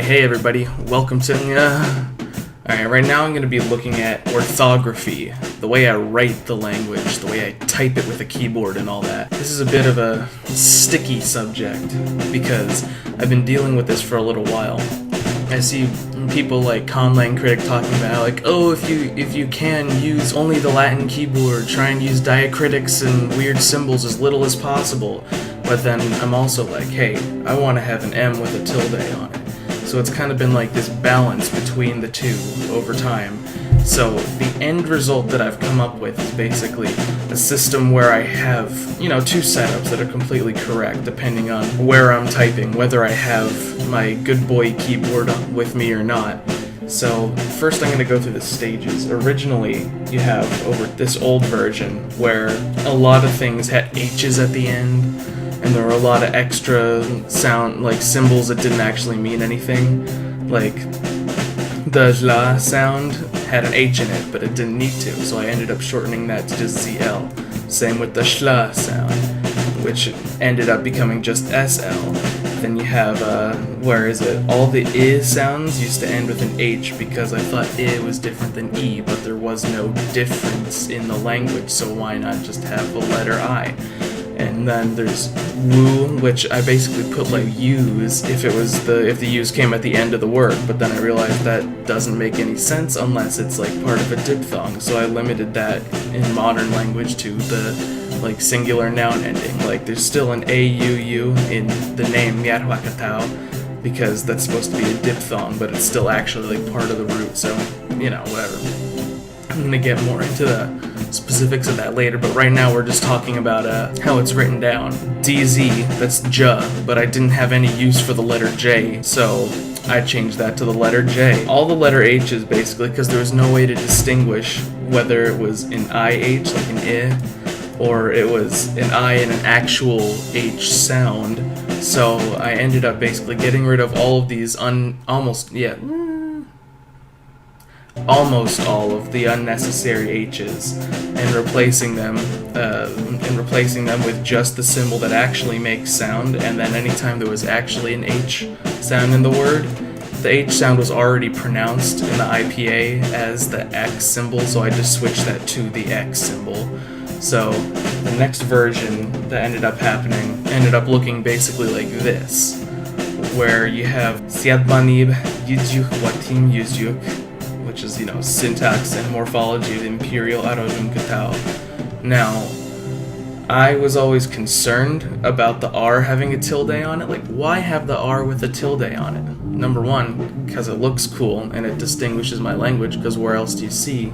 Alright, hey everybody, welcome to, Alright, right now I'm going to be looking at orthography, the way I write the language, the way I type it with a keyboard and all that. This is a bit of a sticky subject, because I've been dealing with this for a little while. I see people like Conlang Critic talking about, like, oh, if you can, use only the Latin keyboard, try and use diacritics and weird symbols as little as possible. But then I'm also like, hey, I want to have an M with a tilde on it. So it's kind of been like this balance between the two over time. So the end result that I've come up with is basically a system where I have, two setups that are completely correct depending on where I'm typing, whether I have my good boy keyboard with me or not. So first I'm going to go through the stages. Originally, you have over this old version where a lot of things had H's at the end, and there were a lot of extra sound, like symbols that didn't actually mean anything. Like the la sound had an H in it, but it didn't need to, so I ended up shortening that to just ZL. Same with the shla sound, which ended up becoming just SL. Then you have, all the I sounds used to end with an H because I thought I was different than E, but there was no difference in the language, so why not just have the letter I? And then there's woo, which I basically put like U's if the U's came at the end of the word, but then I realized that doesn't make any sense unless it's like part of a diphthong, so I limited that in modern language to the like singular noun ending. Like there's still an AUU in the name Katauu because that's supposed to be a diphthong, but it's still actually like part of the root, so whatever. I'm gonna get more into the specifics of that later, but right now we're just talking about how it's written down. DZ, that's J, but I didn't have any use for the letter J, so I changed that to the letter J. All the letter H's basically, because there was no way to distinguish whether it was an IH, like an I, or it was an I and an actual H sound. So I ended up basically getting rid of all of these almost all of the unnecessary H's and replacing them with just the symbol that actually makes sound, and then anytime there was actually an H sound in the word, the H sound was already pronounced in the IPA as the X symbol, so I just switched that to the X symbol. So the next version that ended up looking basically like this, where you have Siadmanib Yidjuk Watim Yuzjuk, which is, syntax and morphology of the imperial ojunkatauu. Now, I was always concerned about the R having a tilde on it. Like, why have the R with a tilde on it? Number one, because it looks cool and it distinguishes my language, because where else do you see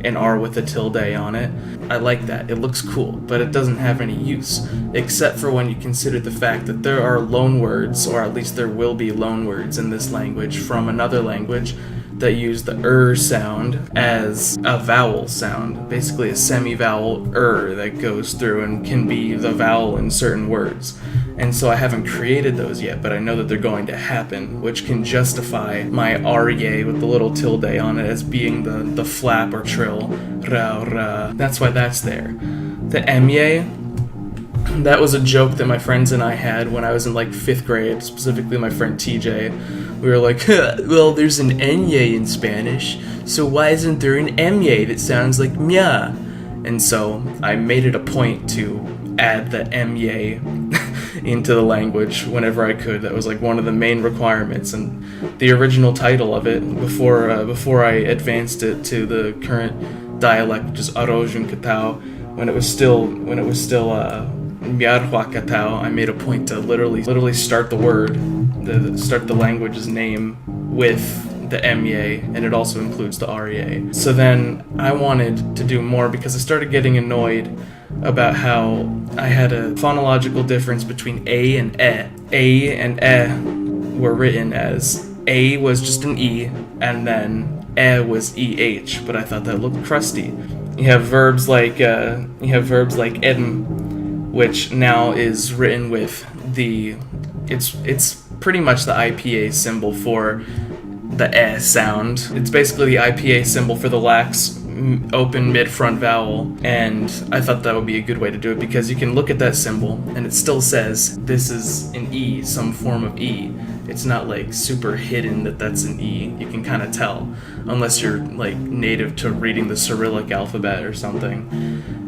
an R with a tilde on it? I like that. It looks cool, but it doesn't have any use, except for when you consider the fact that there are loan words, or at least there will be loan words in this language from another language that use the sound as a vowel sound, basically a semi-vowel that goes through and can be the vowel in certain words. And so I haven't created those yet, but I know that they're going to happen, which can justify my REA with the little tilde on it as being the flap or trill, ra ra. That's why that's there. The MA, that was a joke that my friends and I had when I was in like 5th grade, specifically my friend TJ. We were like, well, there's an Enye in Spanish, so why isn't there an Emye that sounds like mya? And so I made it a point to add the Emye into the language whenever I could. That was like one of the main requirements, and the original title of it, before I advanced it to the current dialect, which is ojunkatauu, when it was still Katauu, I made a point to literally start the word, start the language's name with the MA, and it also includes the REA. So then I wanted to do more because I started getting annoyed about how I had a phonological difference between A and E. A and E were written as A was just an E, and then E was EH, but I thought that looked crusty. You have verbs like edm, which now is written with it's pretty much the IPA symbol for the sound. It's basically the IPA symbol for the lax open mid-front vowel, and I thought that would be a good way to do it because you can look at that symbol and it still says this is an E, some form of E, It's not like super hidden that that's an E. You can kind of tell, unless you're like native to reading the Cyrillic alphabet or something.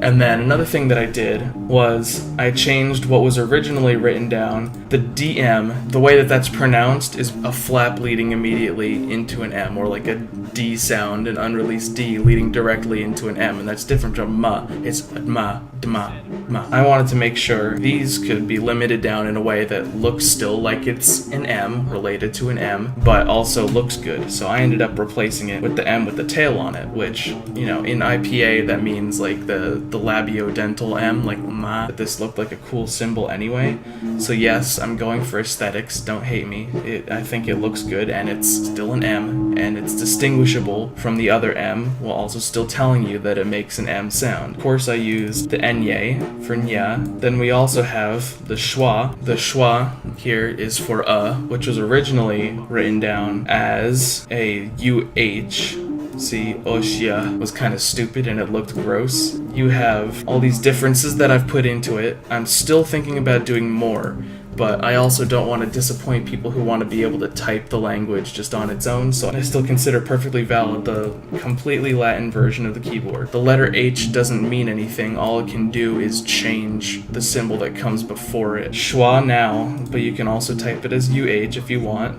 And then another thing that I did was I changed what was originally written down. The DM, the way that that's pronounced is a flap leading immediately into an M, or like a D sound, an unreleased D leading directly into an M, and that's different from ma. It's ma, dma, ma. I wanted to make sure these could be limited down in a way that looks still like it's an M, related to an M, but also looks good. So I ended up replacing it with the M with the tail on it, which, you know, in IPA that means like the labiodental M, like ma. But this looked like a cool symbol anyway. So yes, I'm going for aesthetics, don't hate me. I think it looks good, and it's still an M, and it's distinguishable from the other M, while also still telling you that it makes an M sound. Of course, I used the enye for nya. Then we also have the schwa. The schwa here is for which was originally written down as a UH. See, Oshia was kind of stupid and it looked gross. You have all these differences that I've put into it. I'm still thinking about doing more, but I also don't want to disappoint people who want to be able to type the language just on its own, so I still consider perfectly valid the completely Latin version of the keyboard. The letter H doesn't mean anything. All it can do is change the symbol that comes before it. Schwa now, but you can also type it as UH if you want.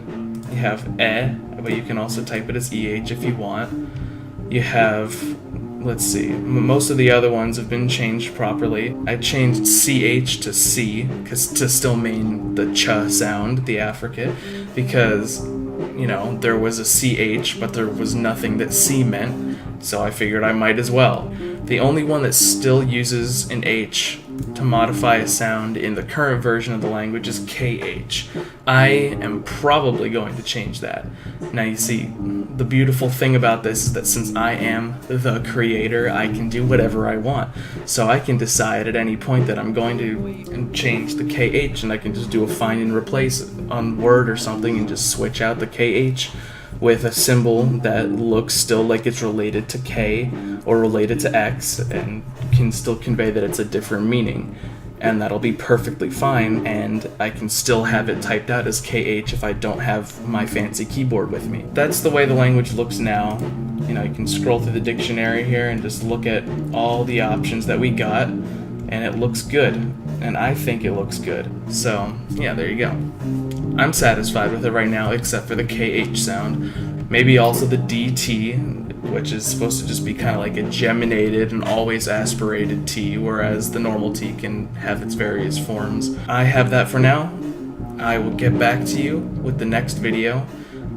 You have but you can also type it as EH if you want. You have, let's see, most of the other ones have been changed properly. I changed CH to C, because to still mean the ch sound, the affricate, because, you know, there was a CH, but there was nothing that C meant, so I figured I might as well. The only one that still uses an H to modify a sound in the current version of the language is KH. I am probably going to change that. Now you see, the beautiful thing about this is that since I am the creator, I can do whatever I want. So I can decide at any point that I'm going to change the KH, and I can just do a find and replace on Word or something and just switch out the KH with a symbol that looks still like it's related to K or related to X and can still convey that it's a different meaning. And that'll be perfectly fine, and I can still have it typed out as KH if I don't have my fancy keyboard with me. That's the way the language looks now. You know, you can scroll through the dictionary here and just look at all the options that we got, and it looks good. And I think it looks good. So, yeah, there you go. I'm satisfied with it right now, except for the KH sound. Maybe also the DT, which is supposed to just be kind of like a geminated and always aspirated T, whereas the normal T can have its various forms. I have that for now. I will get back to you with the next video,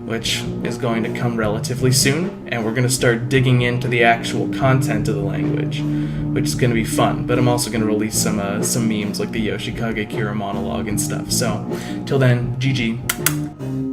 which is going to come relatively soon, and we're going to start digging into the actual content of the language, which is going to be fun. But I'm also going to release some memes like the Yoshikage Kira monologue and stuff. So, till then, GG.